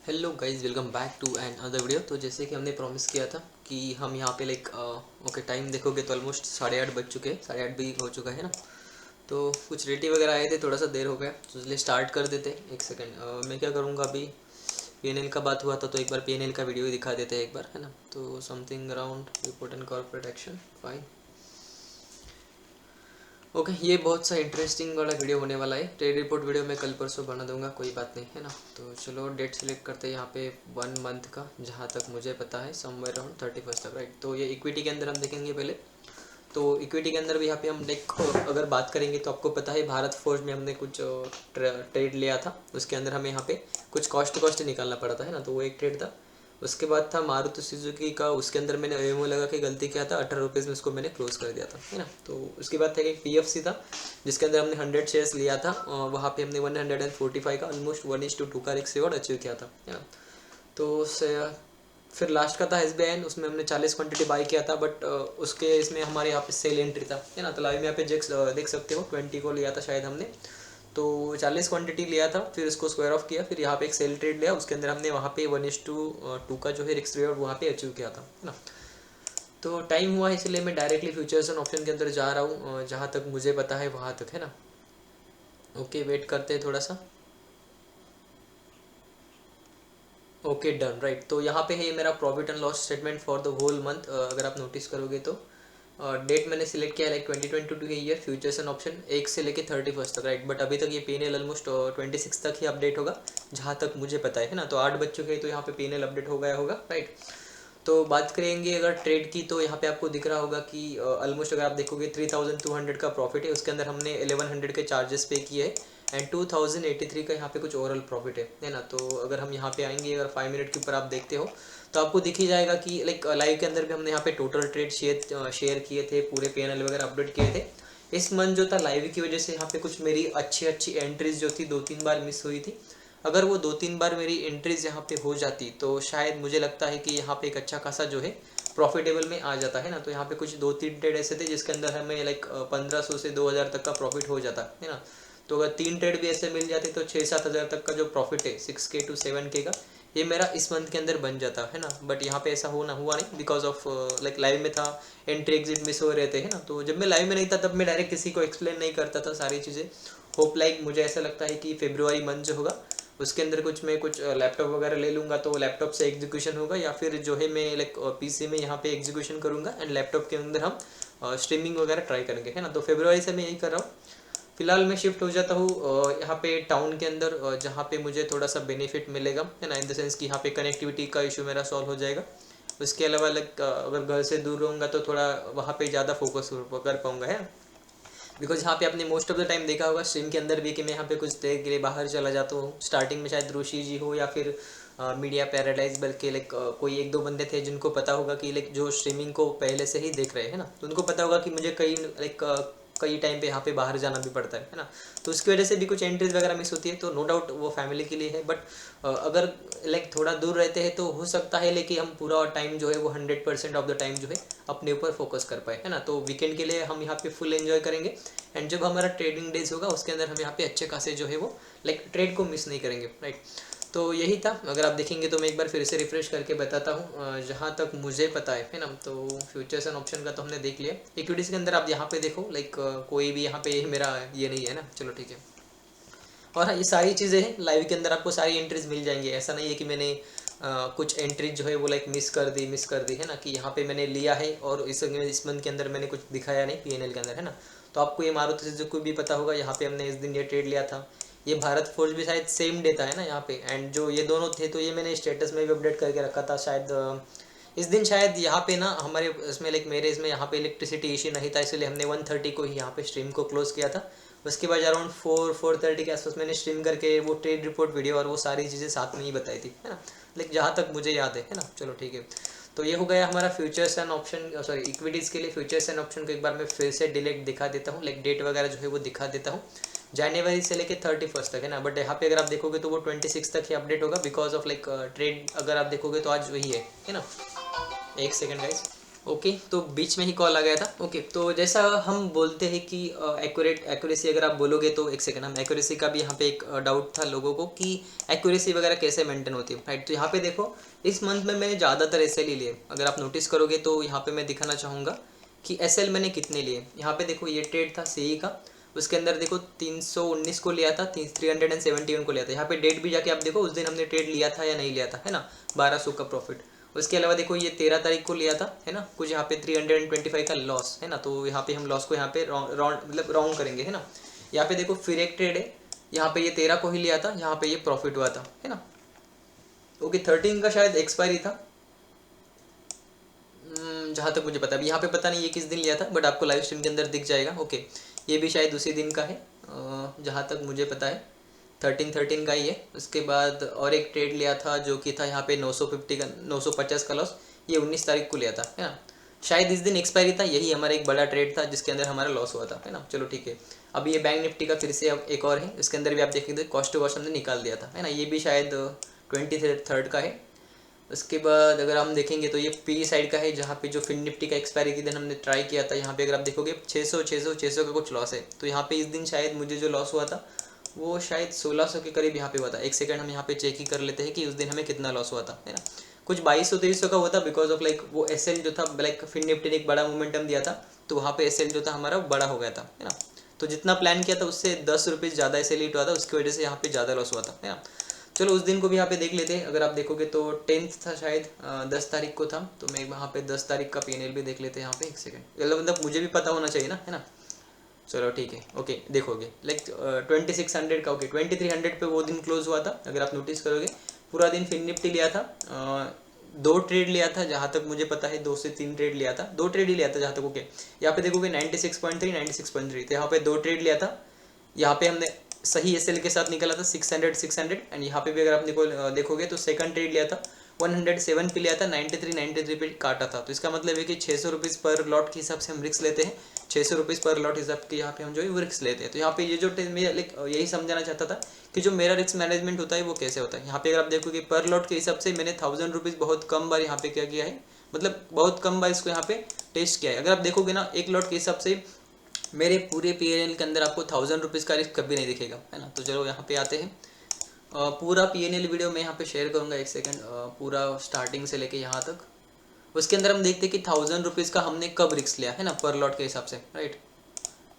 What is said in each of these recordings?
Hello guys, welcome back to another video. तो जैसे कि हमने प्रॉमिस किया था कि हम यहाँ पे ओके, टाइम देखोगे तो ऑलमोस्ट 8:30 बज चुके हैं, 8:30 भी हो चुका है ना। तो कुछ रेटी वगैरह आए थे, थोड़ा सा देर हो गया तो इसलिए स्टार्ट कर देते। एक सेकेंड, मैं क्या करूँगा, अभी पीएनएल का बात हुआ था तो एक बार पीएनएल का वीडियो ही दिखा देते हैं एक बार, है ना। तो something around report and corporate action, fine. Okay, ये बहुत सा इंटरेस्टिंग वाला वीडियो होने वाला है। ट्रेड रिपोर्ट वीडियो मैं कल परसों बना दूंगा, कोई बात नहीं, है ना। तो चलो डेट सेलेक्ट करते हैं यहाँ पे 1 मंथ का, जहाँ तक मुझे पता है समवेयर अराउंड 31 तक, राइट। तो ये इक्विटी के अंदर हम देखेंगे पहले। तो इक्विटी के अंदर भी यहाँ पे हम अगर बात करेंगे तो आपको पता है भारत फोर्ज में हमने कुछ ट्रेड लिया था। उसके अंदर हमें यहाँ पे कुछ कॉस्ट निकालना पड़ा था, है ना। तो वो एक ट्रेड था। उसके बाद था मारुति सुजुकी का, उसके अंदर मैंने एमओ लगा के गलती किया था, 18 रुपीज़ में उसको मैंने क्लोज कर दिया था, है ना। तो उसके बाद था एक पीएफसी था, जिसके अंदर हमने 100 शेयर्स लिया था। वहाँ पे हमने 145 का ऑलमोस्ट 1:2 का एक रिवॉर्ड अचीव किया था, है ना। तो फिर लास्ट का था एसबीआई, उसमें हमने 40 क्वांटिटी बाई किया था, बट उसके इसमें हमारे यहाँ पे सेल एंट्री था, है ना। तो लाइव में यहाँ पे देख सकते हो 20 को लिया था शायद हमने। तो 40 क्वांटिटी लिया था, फिर इसको स्क्वायर ऑफ किया, फिर यहाँ पे एक सेल ट्रेड लिया, उसके अंदर हमने वहाँ पे 1:2 का जो है रिस्क रिवॉर्ड वहाँ पे अचीव किया था, है ना। तो टाइम हुआ इसलिए मैं डायरेक्टली फ्यूचर्स एंड ऑप्शन के अंदर जा रहा हूँ, जहाँ तक मुझे पता है वहाँ तक, है ना। ओके, वेट करते हैं थोड़ा सा। Okay, done, right. तो यहाँ पे है मेरा profit and loss statement for the whole month. अगर आप नोटिस करोगे तो डेट मैंने सिलेक्ट किया लाइक 2022 के ईयर, फ्यूचर्स एंड ऑप्शन 1 से लेके 31 तक, राइट। बट अभी तक ये पीएनएल ऑलमोस्ट 26 तक ही अपडेट होगा, जहाँ तक मुझे पता है ना। तो 8 बज चुके हैं तो यहाँ पे पीएनएल अपडेट हो गया होगा, राइट। तो बात करेंगे अगर ट्रेड की, तो यहाँ पे आपको दिख रहा होगा कि ऑलमोस्ट अगर आप देखोगे 3200 का प्रॉफिट है, उसके अंदर हमने 1100 के चार्जेस पे किए हैं, एंड 2083 का यहाँ पे कुछ ओवरऑल प्रॉफिट है ना। तो अगर हम यहाँ पे आएंगे, अगर 5 मिनट के ऊपर आप देखते हो तो आपको दिख ही जाएगा कि लाइक लाइव के अंदर भी हमने यहाँ पे टोटल ट्रेड शेयर किए थे, पूरे पीएनएल वगैरह अपडेट किए थे। इस मंथ जो था लाइव की वजह से यहाँ पे कुछ मेरी अच्छी अच्छी एंट्रीज जो थी 2-3 बार मिस हुई थी। अगर वो 2-3 बार मेरी एंट्रीज यहाँ पे हो जाती तो शायद मुझे लगता है कि यहाँ पे एक अच्छा खासा जो है प्रॉफिटेबल में आ जाता, है ना। तो यहाँ पे कुछ 2-3 ट्रेड ऐसे थे जिसके अंदर हमें लाइक 1500 से 2000 तक का प्रॉफिट हो जाता है ना। तो अगर 3 ट्रेड भी ऐसे मिल जाते तो 6-7 हज़ार तक का जो प्रॉफिट है 6K to 7K का, ये मेरा इस मंथ के अंदर बन जाता है ना। बट यहाँ पे ऐसा हुआ नहीं, बिकॉज ऑफ लाइक लाइव में था, एंट्री एग्जिट मिस हो रहे थे, है ना। तो जब मैं लाइव में नहीं था तब मैं डायरेक्ट किसी को एक्सप्लेन नहीं करता था सारी चीज़ें। होप लाइक मुझे ऐसा लगता है कि फेब्रुआरी मंथ जो होगा उसके अंदर कुछ लैपटॉप वगैरह ले लूँगा, तो लैपटॉप से एग्जीक्यूशन होगा, या फिर जो है मैं लाइक पीसी में यहाँ पे एग्जीक्यूशन करूँगा, एंड लैपटॉप के अंदर हम स्ट्रीमिंग वगैरह ट्राई करेंगे, है ना। तो फेब्रुआरी से मैं यही कर रहा हूँ। फिलहाल मैं शिफ्ट हो जाता हूँ यहाँ पे टाउन के अंदर, जहाँ पे मुझे थोड़ा सा बेनिफिट मिलेगा, है ना, इन द सेंस कि यहाँ पे कनेक्टिविटी का इशू मेरा सॉल्व हो जाएगा। उसके अलावा लाइक अगर घर से दूर रहूँगा तो थोड़ा वहाँ पे ज़्यादा फोकस कर पाऊँगा, है। बिकॉज यहाँ पे आपने मोस्ट ऑफ द टाइम देखा होगा स्ट्रीम के अंदर भी कि मैं यहाँ पे कुछ देर के लिए बाहर चला जाता हूँ। स्टार्टिंग में शायद ऋषि जी हो या फिर मीडिया पैराडाइज, बल्कि लाइक कोई 1-2 बंदे थे जिनको पता होगा कि लाइक जो स्ट्रीमिंग को पहले से ही देख रहे हैं ना, तो उनको पता होगा कि मुझे कई टाइम पे यहाँ पे बाहर जाना भी पड़ता है ना। तो उसकी वजह से भी कुछ एंट्रीज वगैरह मिस होती है, तो नो डाउट वो फैमिली के लिए है। बट अगर लाइक थोड़ा दूर रहते हैं तो हो सकता है लेकिन हम पूरा टाइम जो है वो 100% ऑफ द टाइम जो है अपने ऊपर फोकस कर पाए, है ना। तो वीकेंड के लिए हम यहाँ पे फुल एंजॉय करेंगे, एंड जब हमारा ट्रेडिंग डेज होगा उसके अंदर हम यहाँ पे अच्छे खासे जो है वो लाइक ट्रेड को मिस नहीं करेंगे, राइट। तो यही था। अगर आप देखेंगे तो मैं एक बार फिर से रिफ्रेश करके बताता हूँ, जहाँ तक मुझे पता है ना। तो फ्यूचर्स एंड ऑप्शन का तो हमने देख लिया। इक्विटीज़ के अंदर आप यहाँ पे देखो लाइक कोई भी यहाँ पे मेरा ये नहीं है ना। चलो ठीक है। और हाँ, ये सारी चीज़ें हैं लाइव के अंदर, आपको सारी एंट्रीज मिल जाएंगी। ऐसा नहीं है कि मैंने कुछ एंट्रीज जो है वो लाइक मिस कर दी, है ना, कि यहाँ पे मैंने लिया है और इस मंथ के अंदर मैंने कुछ दिखाया नहीं पीएनएल के अंदर, है ना। तो आपको ये मारुति सुजुकी भी पता होगा, यहाँ पे हमने इस दिन ये ट्रेड लिया था। ये भारत फोर्ज भी शायद सेम डे था, है ना, यहाँ पे। एंड जो ये दोनों थे तो ये मैंने स्टेटस में भी अपडेट करके रखा था शायद। इस दिन शायद यहाँ पे ना हमारे इसमें लाइक मेरे इसमें यहाँ पे इलेक्ट्रिसिटी इशू नहीं था, इसलिए हमने 1:30 को ही यहाँ पे स्ट्रीम को क्लोज किया था। उसके बाद अराउंड 4-4:30 के आसपास मैंने स्ट्रीम करके वो ट्रेड रिपोर्ट वीडियो और वो सारी चीज़ें साथ में ही बताई थी, है ना। लाइक जहाँ तक मुझे याद है ना। चलो ठीक है। तो ये हो गया हमारा futures and option, sorry equities के लिए फ्यूचर्स एंड ऑप्शन को एक बार मैं फिर से डिलीट दिखा देता हूँ, लाइक डेट वगैरह जो है वो दिखा देता हूँ। जनवरी से लेके 31 तक, है ना। बट यहाँ पे अगर आप देखोगे तो वो 26 तक ही अपडेट होगा, बिकॉज ऑफ लाइक ट्रेड अगर आप देखोगे तो आज वही है ना। एक सेकेंड गाइस। ओके तो बीच में ही कॉल आ गया था। ओके तो जैसा हम बोलते हैं कि एक्यूरेसी अगर आप बोलोगे तो एक सेकंड, हम एक्यूरेसी का भी यहाँ पे एक डाउट था लोगों को कि एक्यूरेसी वगैरह कैसे मेंटेन होती है, राइट। तो यहाँ पे देखो इस मंथ में मैंने ज़्यादातर एस एल ही लिए। अगर आप नोटिस करोगे तो यहाँ पे मैं दिखाना चाहूँगा कि एस एल मैंने कितने लिए। यहाँ पे देखो ये ट्रेड था सी का, उसके अंदर देखो 319 को लिया था, 371 को लिया था। यहाँ पे डेट भी जाके आप देखो उस दिन हमने ट्रेड लिया था या नहीं लिया था, है ना, 1200 का प्रॉफिट। उसके अलावा देखो ये 13 तारीख को लिया था, है ना, कुछ यहाँ पे 325 का लॉस, है ना। तो यहाँ पे हम लॉस को यहाँ पे मतलब राउंड करेंगे, है ना। यहाँ पे देखो फिर एक ट्रेड है, यहाँ पे ये 13 को ही लिया था, यहाँ पे ये प्रॉफिट हुआ था, है ना। ओके 13 का शायद एक्सपायरी था, जहाँ तक मुझे पता है। यहाँ पे पता नहीं ये किस दिन लिया था, बट आपको लाइव स्ट्रीम के अंदर दिख जाएगा। ओके ये भी शायद उसी दिन का है, जहाँ तक मुझे पता है 13 का ही है। उसके बाद और एक ट्रेड लिया था जो कि था यहाँ पे 950 का 950 का लॉस, ये 19 तारीख को लिया था, है ना। शायद इस दिन एक्सपायरी था, यही हमारा एक बड़ा ट्रेड था जिसके अंदर हमारा लॉस हुआ था, है ना। चलो ठीक है। अब ये बैंक निफ्टी का फिर से अब एक और है, इसके अंदर भी आप देखेंगे कॉस्ट टू कॉस्ट हमने निकाल दिया था, है ना। ये भी शायद 23 का है। उसके बाद अगर हम देखेंगे तो ये पी साइड का है, जहाँ पे जो फिन निफ्टी का एक्सपायरी के दिन हमने ट्राई किया था। यहाँ पे अगर आप देखोगे 600 का कुछ लॉस है। तो यहाँ पे इस दिन शायद मुझे जो लॉस हुआ था वो शायद 1600 के करीब यहाँ पे हुआ था। एक सेकंड हम यहाँ पे चेक ही कर लेते हैं कि उस दिन हमें कितना लॉस हुआ था, है ना। कुछ 2200-2300 का हुआ था, बिकॉज ऑफ लाइक वो एस जो था, लाइक फिन निफ्टी ने एक बड़ा मोमेंटम दिया था, तो वहाँ पे एस जो था हमारा बड़ा हो गया था, है ना। तो जितना प्लान किया था उससे 10 रुपये ज़्यादा एस हिट हुआ था, उसकी वजह से यहाँ पे ज़्यादा लॉस हुआ था, है ना। चलो उस दिन को भी यहाँ पे देख लेते हैं। अगर आप देखोगे तो 10th था शायद, 10 तारीख को था। तो मैं वहाँ पे 10 तारीख का PNL भी देख लेते हैं यहाँ पे। एक सेकंड, मतलब मुझे भी पता होना चाहिए ना, है ना। चलो ठीक है। ओके देखोगे लाइक 2600 का, ओके 2300 पे वो दिन क्लोज हुआ था। अगर आप नोटिस करोगे पूरा दिन फिन निफ्टी लिया था, 2 ट्रेड लिया था जहाँ तक मुझे पता है, 2 से 3 ट्रेड लिया था, 2 ट्रेड ही लिया था जहाँ तक। ओके यहाँ पे देखोगे 96.3 96.3, तो यहाँ पे 2 ट्रेड लिया था। यहाँ पे हमने सही एसएल के साथ निकला था 600 एंड यहाँ पे भी अगर आप देखोगे तो सेकंड ट्रेड लिया था 107 पे लिया था, 93 पे काटा था। तो इसका मतलब है कि 600 रुपीज़ पर लॉट के हिसाब से हम रिस्क लेते हैं, 600 रुपीज़ पर लॉट हिसाब के यहाँ पे हम जो है वो रिस्क लेते हैं। तो यहाँ पे ये जो मैं यही समझाना चाहता था कि जो मेरा रिस्क मैनेजमेंट होता है वो कैसे होता है। यहाँ पे अगर आप देखोगे पर लॉट के हिसाब से मैंने 1000 रुपीज़ बहुत कम बार यहाँ पे क्या किया है, मतलब बहुत कम बार इसको यहाँ पे टेस्ट किया है। अगर आप देखोगे ना एक लॉट के हिसाब से मेरे पूरे PNL के अंदर आपको 1000 रुपीज़ का रिस्क कभी नहीं दिखेगा, है ना। तो चलो यहाँ पे आते हैं। पूरा PNL वीडियो मैं यहाँ पे शेयर करूँगा, एक सेकंड, पूरा स्टार्टिंग से लेके यहाँ तक। उसके अंदर हम देखते हैं कि 1000 रुपीज़ का हमने कब रिस्क लिया, है ना, पर लॉट के हिसाब से, राइट।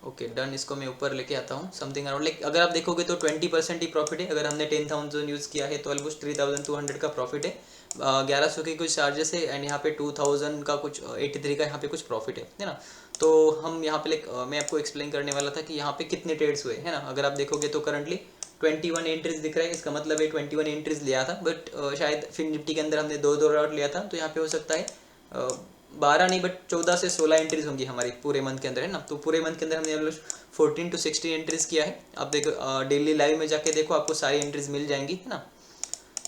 ओके डन, इसको मैं ऊपर लेके आता हूँ। समथिंग अराउंड लाइक अगर आप देखोगे तो 20% ही प्रॉफिट है। अगर हमने 10,000 यूज़ किया है तो ऑलमोस्ट 3200 का प्रॉफिट है। 1100 के कुछ चार्जेस है एंड यहाँ पे 2000 का कुछ 83 का यहाँ पे कुछ प्रॉफिट है ना। तो हम यहाँ पे लाइक मैं आपको एक्सप्लेन करने वाला था कि यहाँ पे कितने ट्रेड्स हुए, है ना। अगर आप देखोगे तो करंटली 21 एंट्रीज दिख रहा है, इसका मतलब है 21 एंट्रीज लिया था। बट शायद फिन निफ्टी के अंदर हमने 2 लॉट लिया था, तो यहाँ पे हो सकता है 12 नहीं बट 14 से 16 एंट्रीज होंगी हमारी पूरे मंथ के अंदर, है ना। तो पूरे मंथ के अंदर हमने 14 to 16 एंट्रीज किया है। आप देखो डेली लाइव में जाके देखो, आपको सारी एंट्रीज मिल जाएंगी, है ना।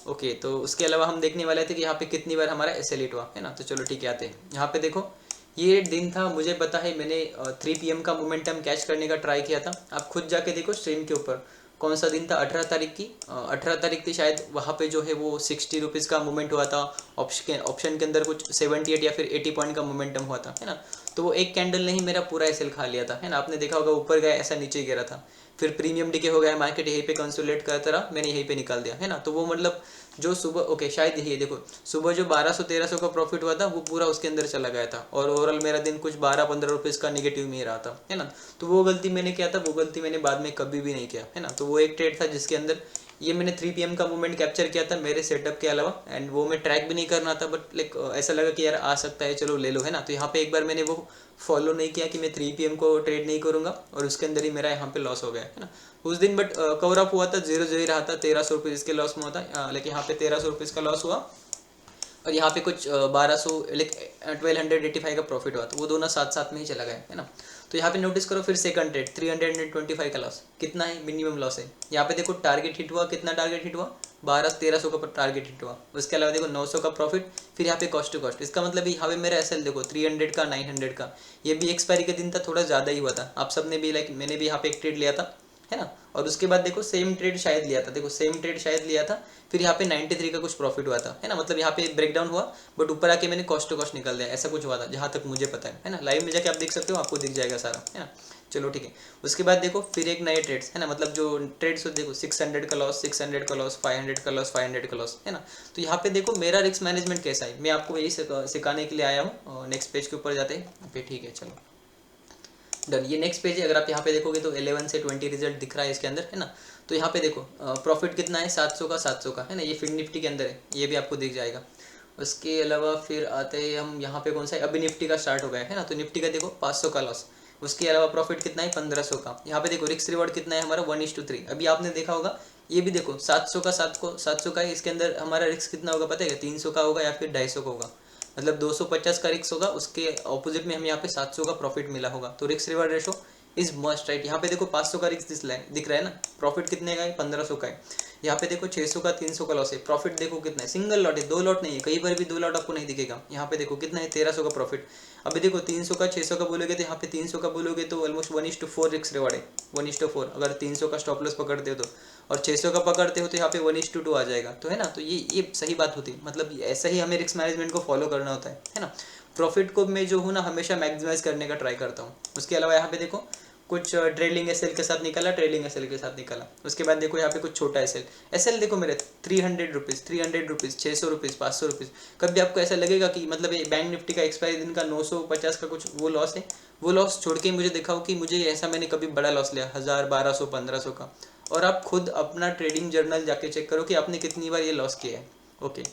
ओके तो उसके अलावा हम देखने वाले थे कि यहाँ पे कितनी बार हमारा SL हिट हुआ, है ना। तो चलो ठीक है आते हैं। यहाँ पे देखो ये दिन था, मुझे पता है मैंने 3 PM का मोमेंटम कैच करने का ट्राई किया था। आप खुद जाके देखो स्ट्रीम के ऊपर कौन सा दिन था, 18 तारीख की, 18 तारीख थी शायद। वहाँ पे जो है वो 60 रुपीज़ का मूवमेंट हुआ था। ऑप्शन के अंदर कुछ 78 या फिर 80 पॉइंट का मोमेंटम हुआ था, है ना। तो वो एक कैंडल ने ही मेरा पूरा SL खा लिया था, है ना। आपने देखा होगा ऊपर गया ऐसा नीचे गिरा था, फिर प्रीमियम डीके हो गया, मार्केट यहीं पे कंसोलिडेट करता रहा, मैंने यहीं पे निकाल दिया, है ना। तो वो मतलब जो सुबह ओके शायद यही है, देखो सुबह जो 1200-1300 का प्रॉफिट हुआ था वो पूरा उसके अंदर चला गया था, और ओवरऑल मेरा दिन कुछ 12-15 रुपीज़ का नेगेटिव में ही रहा था, है ना। तो वो गलती मैंने किया था, वो गलती मैंने बाद में कभी भी नहीं किया, है ना। तो वो एक ट्रेड था जिसके अंदर ये मैंने 3 PM का मूवमेंट कैप्चर किया था मेरे सेटअप के अलावा, एंड वो मैं ट्रैक भी नहीं करना था, बट लाइक ऐसा लगा कि यार आ सकता है, चलो ले लो, है ना। तो यहाँ पे एक बार मैंने वो फॉलो नहीं किया कि मैं 3 PM को ट्रेड नहीं करूँगा, और उसके अंदर ही मेरा यहाँ पे लॉस हो गया, है ना उस दिन। बट कवर अप हुआ था, 0 ही रहा था, 1300 रुपीज़ इसके लॉस में हुआ था, लेकिन यहाँ पे 1300 रुपीज़ का लॉस हुआ, और यहाँ पे कुछ 1200 लाइक 1285 का प्रॉफिट हुआ, तो वो दोनों साथ साथ में ही चला गया, है ना। तो यहाँ पे नोटिस करो फिर सेकंड ट्रेड 325 का लॉस, कितना है मिनिमम लॉस है। यहाँ पे देखो टारगेट हिट हुआ, कितना टारगेट हिट हुआ, 1200-1300 का टारगेट हिट हुआ। उसके अलावा देखो 900 का प्रॉफिट, फिर यहाँ पे कॉस्ट टू कॉस्ट। इसका मतलब यहाँ पे मेरा SL देखो 300 का 900 का, ये भी एक्सपायरी के दिन था, थोड़ा ज़्यादा ही हुआ था। आप सब ने भी लाइक मैंने भी यहाँ पे एक ट्रेड लिया था, है ना। और उसके बाद देखो सेम ट्रेड शायद लिया था, देखो सेम ट्रेड शायद लिया था, फिर यहाँ पे 93 का कुछ प्रॉफिट हुआ था, है ना। मतलब यहाँ पे ब्रेक डाउन हुआ, बट ऊपर आके मैंने कॉस्ट टू कॉस्ट निकाल दिया, ऐसा कुछ हुआ था जहाँ तक मुझे पता है ना। लाइव में जाके आप देख सकते हो, आपको दिख जाएगा सारा, है ना। चलो ठीक है। उसके बाद देखो फिर एक नए ट्रेड्स, है ना, मतलब जो ट्रेड्स देखो 600 का लॉस, 600 का लॉस, 500 का लॉस, 500 का लॉस, है ना। तो यहाँ पे देखो मेरा रिस्क मैनेजमेंट कैसा है, मैं आपको यही सिखाने के लिए आया हूँ। नेक्स्ट पेज के ऊपर जाते हैं पे, ठीक है चलो डन। ये नेक्स्ट पेज है, अगर आप यहाँ पे देखोगे तो 11 से 20 रिजल्ट दिख रहा है इसके अंदर, है ना। तो यहाँ पे देखो प्रॉफिट कितना है, 700 का, 700 का, है ना। ये फिन निफ्टी के अंदर है, ये भी आपको दिख जाएगा। उसके अलावा फिर आते हैं हम यहाँ पे, कौन सा है, अभी निफ्टी का स्टार्ट हो गया है ना। तो निफ्टी का देखो 500 का लॉस। उसके अलावा प्रॉफिट कितना है, 1500 का। यहाँ पे देखो रिस्क रिवॉर्ड कितना है हमारा, 1:3। अभी आपने देखा होगा, ये भी देखो 700 का, 700 का है, इसके अंदर हमारा रिस्क कितना होगा पता है क्या, 300 का होगा या फिर 250 का होगा। मतलब 250 का रिस्क होगा, उसके ऑपोजिट में हमें यहाँ पे 700 का प्रॉफिट मिला होगा। तो risk reward ratio is must write. यहाँ पे देखो 500 का रिस्क दिख रहा है ना, प्रॉफिट कितने का है, 1500 का है। यहाँ पे देखो 600 का, 300 का लॉस है, प्रॉफिट देखो कितना है, सिंगल लॉट है, 2 लॉट नहीं है, कई बार भी 2 लॉट आपको नहीं दिखेगा। यहाँ पे देखो कितना है, 1300 का प्रॉफिट। अभी देखो 300 का, 600 का बोलोगे तो यहाँ पे 300 का बोलोगे तो ऑलमोस्ट 1:4 रिस्क रिवॉर्ड है, 1:4। अगर 300 का स्टॉप लॉस पकड़ते हो तो, और 600 का पकड़ते हो तो यहाँ पे 1:2 आ जाएगा। तो है ना, तो ये सही बात होती है, मतलब ऐसा ही हमें रिस्क मैनेजमेंट को फॉलो करना होता है ना। प्रॉफिट को मैं जो हूँ ना हमेशा मैक्सिमाइज करने का ट्राई करता हूँ। उसके अलावा यहाँ पे देखो कुछ ट्रेलिंग एसएल के साथ निकाला, ट्रेलिंग एसएल के साथ निकाला। उसके बाद देखो यहाँ पे कुछ छोटा एसएल देखो मेरे 300 रुपीज़, 300 रुपीज़, 600 रुपीज़, 500 रुपीज़। कभी आपको ऐसा लगेगा कि मतलब ये बैंक निफ्टी का एक्सपायरी दिन का 950 का कुछ वो लॉस है, वो लॉस छोड़ के मुझे दिखाओ कि मुझे ऐसा मैंने कभी बड़ा लॉस लिया 1000, 1200, 1500 का। और आप खुद अपना ट्रेडिंग जर्नल जाके चेक करो कि आपने कितनी बार ये लॉस किया है। ओके।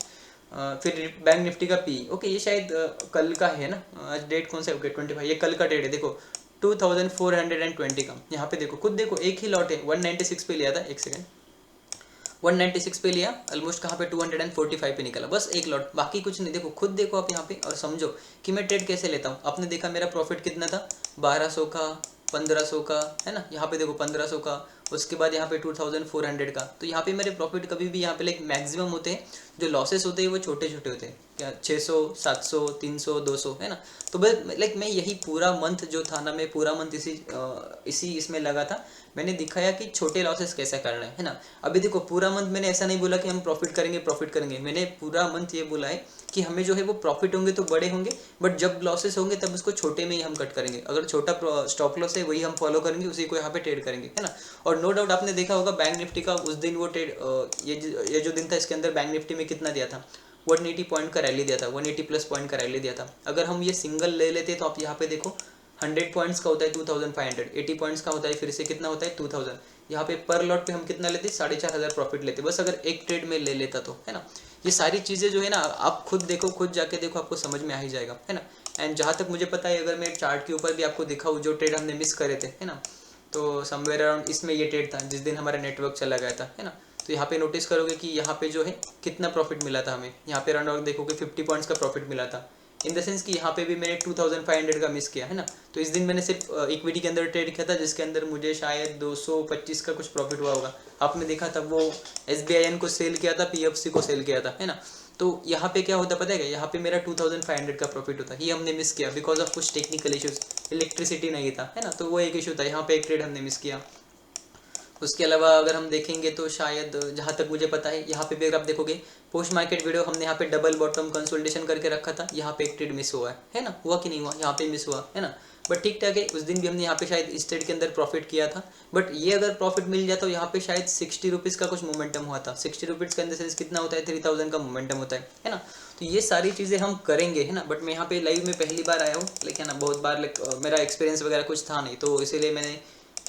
फिर बैंक निफ्टी का पी, ओके ये शायद कल का है ना, आज डेट कौन सा है, ओके 25, ये कल का ट्रेड है। देखो 2420 का, यहाँ पे देखो खुद देखो एक ही लॉट है, 196 पे लिया था, एक सेकेंड, 196 पे लिया, ऑलमोस्ट कहाँ पे 245 पे निकला, बस एक लॉट, बाकी कुछ नहीं। देखो खुद देखो आप यहाँ पे और समझो कि मैं ट्रेड कैसे लेता हूँ। आपने देखा मेरा प्रॉफिट कितना था, 1200 का, 1500 का, है ना। यहाँ पे देखो 1500 का, उसके बाद यहाँ पे 2400 का। तो यहाँ पे मेरे प्रॉफिट कभी भी यहाँ पे लाइक मैक्सिमम होते हैं, जो लॉसेस होते हैं वो छोटे छोटे होते हैं, क्या 600, 700, 300, 200, है ना। तो बस लाइक मैं यही पूरा मंथ जो था ना, मैं पूरा मंथ इसी इसमें लगा था। मैंने दिखाया कि छोटे लॉसेस कैसे करना है ना। अभी देखो पूरा मंथ मैंने ऐसा नहीं बोला कि हम प्रॉफिट करेंगे, मैंने पूरा मंथ ये बोला है कि हमें जो है वो प्रॉफिट होंगे तो बड़े होंगे, बट जब लॉसेस होंगे तब उसको छोटे में ही हम कट करेंगे। अगर छोटा स्टॉप लॉस है वही हम फॉलो करेंगे, उसी को यहाँ पे ट्रेड करेंगे, है ना। और नो डाउट आपने देखा होगा बैंक निफ्टी का उस दिन वो ट्रेड, ये जो दिन था इसके अंदर बैंक निफ्टी में कितना दिया था, 180 पॉइंट का रैली दिया था, 180 प्लस पॉइंट का रैली दिया था। अगर हम ये सिंगल ले लेते तो आप यहाँ पे देखो 100 पॉइंट्स का होता है 2500, 80 पॉइंट्स का होता है फिर से कितना होता है 2000। यहाँ पे पर लॉट पे हम कितना लेते, 4500 प्रॉफिट लेते, बस अगर एक ट्रेड में ले लेता तो, है ना। ये सारी चीज़ें जो है ना आप खुद देखो, खुद जाके देखो, आपको समझ में आ ही जाएगा, है ना। एंड जहाँ तक मुझे पता है, अगर मैं चार्ट के ऊपर भी आपको दिखाऊँ जो ट्रेड हमने मिस करे थे, है ना, तो समवेयर अराउंड इसमें ये ट्रेड था जिस दिन हमारा नेटवर्क चला गया था, है ना। तो यहाँ पे नोटिस करोगे कि यहाँ पे जो है कितना प्रॉफिट मिला था हमें, यहाँ पे अराउंड देखोगे 50 पॉइंट्स का प्रॉफिट मिला था। इन द सेंस कि यहाँ पे भी मैंने 2500 का मिस किया, है ना। तो इस दिन मैंने सिर्फ इक्विटी के अंदर ट्रेड किया था, जिसके अंदर मुझे शायद 225 का कुछ प्रॉफिट हुआ होगा। आपने देखा था वो SBIN को सेल किया था, PFC को सेल किया था, है ना। तो यहाँ पे क्या होता पता है क्या, यहाँ पे मेरा 2500 का प्रॉफिट होता, ये हमने मिस किया बिकॉज ऑफ कुछ टेक्निकल इश्यूज, इलेक्ट्रिसिटी नहीं था, है ना। तो वो एक इशू था, यहाँ पे एक ट्रेड हमने मिस किया। उसके अलावा अगर हम देखेंगे तो शायद जहाँ तक मुझे पता है, यहाँ पे भी अगर आप देखोगे पोस्ट मार्केट वीडियो हमने यहाँ पे डबल बॉटम कंसोलिडेशन करके रखा था, यहाँ पे एक ट्रेड मिस हुआ है ना, हुआ कि नहीं हुआ, यहाँ पे मिस हुआ, है ना। बट ठीक ठाक है, उस दिन भी हमने यहाँ पे शायद इस ट्रेड के अंदर प्रॉफिट किया था। बट ये अगर प्रॉफिट मिल जाता तो यहाँ पे शायद 60 रुपीज़ का कुछ मोमेंटम हुआ था। 60 रुपीज़ का अंदर सेंस कितना होता है, 3000 का मोमेंटम होता है ना। तो ये सारी चीज़ें हम करेंगे, है ना। बट मैं यहाँ पे लाइव में पहली बार आया हूँ, लेकिन ना बहुत बार मेरा एक्सपीरियंस वगैरह कुछ था नहीं, तो इसीलिए मैंने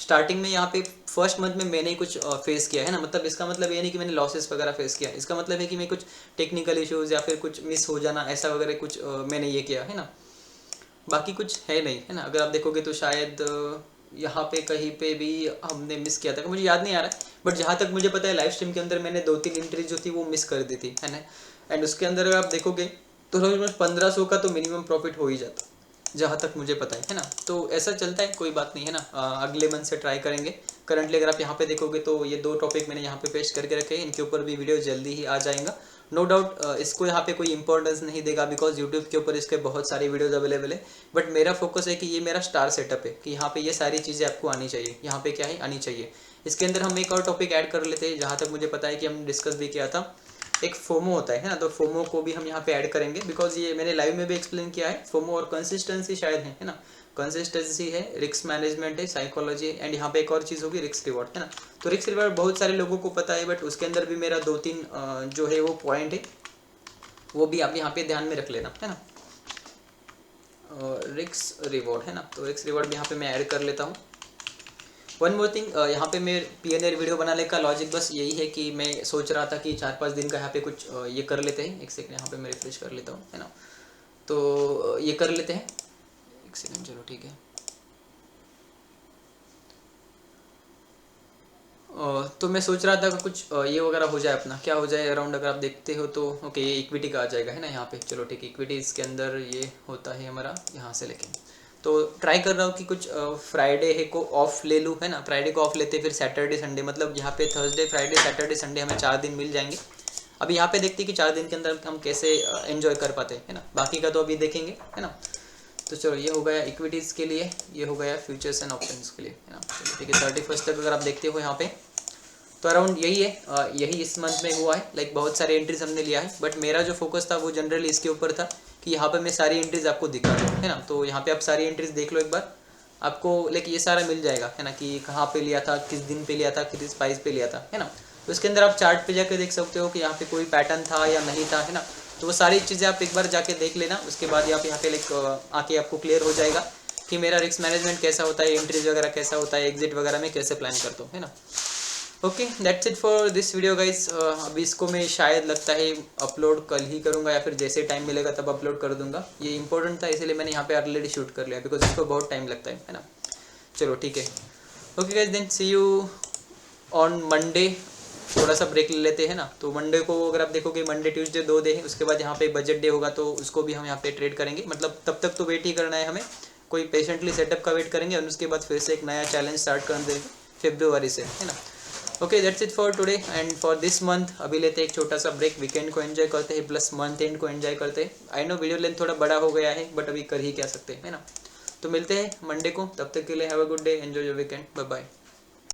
स्टार्टिंग में यहाँ पे फर्स्ट मंथ में मैंने ही कुछ फेस किया, है ना। मतलब इसका मतलब ये नहीं कि मैंने लॉसेस वगैरह फेस किया, इसका मतलब है कि मैं कुछ टेक्निकल इश्यूज़ या फिर कुछ मिस हो जाना ऐसा वगैरह कुछ मैंने ये किया, है ना। बाकी कुछ है नहीं, है ना। अगर आप देखोगे तो शायद यहाँ पे कहीं पे भी हमने मिस किया था, मुझे याद नहीं आ रहा है। बट जहाँ तक मुझे पता है लाइव स्ट्रीम के अंदर मैंने 2-3 एंट्रीज जो थी वो मिस कर दी थी, है ना। एंड उसके अंदर अगर आप देखोगे तो 1500 का तो मिनिमम प्रॉफिट हो ही जाता, जहाँ तक मुझे पता है ना। तो ऐसा चलता है, कोई बात नहीं, है ना। अगले मंथ से ट्राई करेंगे। करंटली अगर आप यहाँ पे देखोगे तो ये 2 टॉपिक मैंने यहाँ पे पेश करके रखे हैं, इनके ऊपर भी वीडियो जल्दी ही आ जाएगा। नो डाउट इसको यहाँ पे कोई इंपॉर्टेंस नहीं देगा बिकॉज यूट्यूब के ऊपर इसके बहुत सारे वीडियोज अवेलेबल है। बट मेरा फोकस है कि ये मेरा स्टार सेटअप है कि यहाँ पे ये सारी चीज़ें आपको आनी चाहिए, यहाँ पे क्या है आनी चाहिए। इसके अंदर हम एक और टॉपिक ऐड कर लेते हैं, जहाँ तक मुझे पता है कि हम डिस्कस भी किया था, एक फोमो होता है ना, तो फोमो को भी हम यहाँ पे ऐड करेंगे, बिकॉज ये मैंने लाइव में भी एक्सप्लेन किया है। फोमो और कंसिस्टेंसी शायद है ना, कंसिस्टेंसी है, रिस्क मैनेजमेंट है, साइकोलॉजी, एंड यहाँ पे एक और चीज़ होगी रिस्क रिवॉर्ड, है ना। तो रिस्क रिवॉर्ड बहुत सारे लोगों को पता है, बट उसके अंदर भी मेरा 2-3 जो है वो पॉइंट है, वो भी आप यहाँ पे ध्यान में रख लेना, है ना। रिस्क रिवॉर्ड है ना, तो रिस्क रिवॉर्ड भी यहाँ पे मैं ऐड कर लेता हूँ। वन मोर थिंग, यहाँ पे मैं PNL वीडियो बनाने का लॉजिक बस यही है कि मैं सोच रहा था कि 4-5 दिन का यहाँ पे कुछ ये कर लेते हैं। एक सेकंड, यहाँ पे मैं रिफ्रेश कर लेता हूँ, है ना। तो ये कर लेते हैं, एक सेकंड, चलो ठीक है। तो मैं सोच रहा था कि कुछ ये वगैरह हो जाए, अपना क्या हो जाए अराउंड, अगर आप देखते हो तो ओके, ये इक्विटी का आ जाएगा, है ना यहाँ पे। चलो ठीक है, इक्विटीज़ के अंदर ये होता है हमारा यहाँ से लेके, तो ट्राई कर रहा हूँ कि कुछ फ्राइडे है को ऑफ ले लूँ, है ना। फ्राइडे को ऑफ लेते फिर सैटरडे संडे, मतलब यहाँ पे थर्सडे फ्राइडे सैटरडे संडे हमें 4 दिन मिल जाएंगे। अभी यहाँ पे देखते हैं कि 4 दिन के अंदर हम कैसे एंजॉय कर पाते हैं, है ना। बाकी का तो अभी देखेंगे, है ना। तो चलो, ये हो गया इक्विटीज़ के लिए, ये हो गया फ्यूचर्स एंड ऑप्शंस के लिए, है ना। चलो ठीक है, 31 तक अगर आप देखते हो यहाँ पे, तो अराउंड यही है, यही इस मंथ में हुआ है। लाइक बहुत सारे एंट्रीज हमने लिया है, बट मेरा जो फोकस था वो जनरली इसके ऊपर था कि यहाँ पे मैं सारी एंट्रीज आपको दिखा दूँ, है ना। तो यहाँ पे आप सारी एंट्रीज देख लो एक बार, आपको लाइक ये सारा मिल जाएगा, है ना, कि कहाँ पे लिया था, किस दिन पे लिया था, किस प्राइस पे लिया था, है ना। तो इसके अंदर आप चार्ट पे जाकर देख सकते हो कि यहाँ पे कोई पैटर्न था या नहीं था, है ना। तो वो सारी चीज़ें आप एक बार जाके देख लेना, उसके बाद आप यहाँ पे लाइक आके आपको क्लियर हो जाएगा कि मेरा रिस्क मैनेजमेंट कैसा होता है, एंट्रीज वगैरह कैसा होता है, एग्जिट वगैरह में कैसे प्लान करता हूँ, है ना। Okay, that's it for this video guys. अभी इसको मैं शायद लगता है अपलोड कल ही करूँगा, या फिर जैसे टाइम मिलेगा तब अपलोड कर दूंगा। ये इंपॉर्टेंट था, इसीलिए मैंने यहाँ पे ऑलरेडी शूट कर लिया, बिकॉज इसको बहुत टाइम लगता है ना। चलो ठीक है, okay guys, then see you on Monday. थोड़ा सा ब्रेक ले लेते हैं ना। तो मंडे को अगर आप देखोगे, मंडे ट्यूसडे 2 डे है, उसके बाद यहाँ पे बजट डे होगा, तो उसको भी हम यहाँ पे ट्रेड करेंगे। मतलब तब तक तो वेट ही करना है हमें, कोई पेशेंटली सेटअप का वेट करेंगे, और उसके बाद फिर से एक नया चैलेंज स्टार्ट कर देंगे फरवरी से, है ना। Okay, that's it for today and for this month. अभी लेते हैं एक छोटा सा ब्रेक, वीकेंड को एंजॉय करते हैं, प्लस मंथ एंड को एंजॉय करते हैं। आई नो वीडियो लेंथ थोड़ा बड़ा हो गया है, बट अभी कर ही क्या सकते हैं, है ना। तो मिलते हैं मंडे को, तब तक के लिए have a good day, enjoy your weekend, bye bye.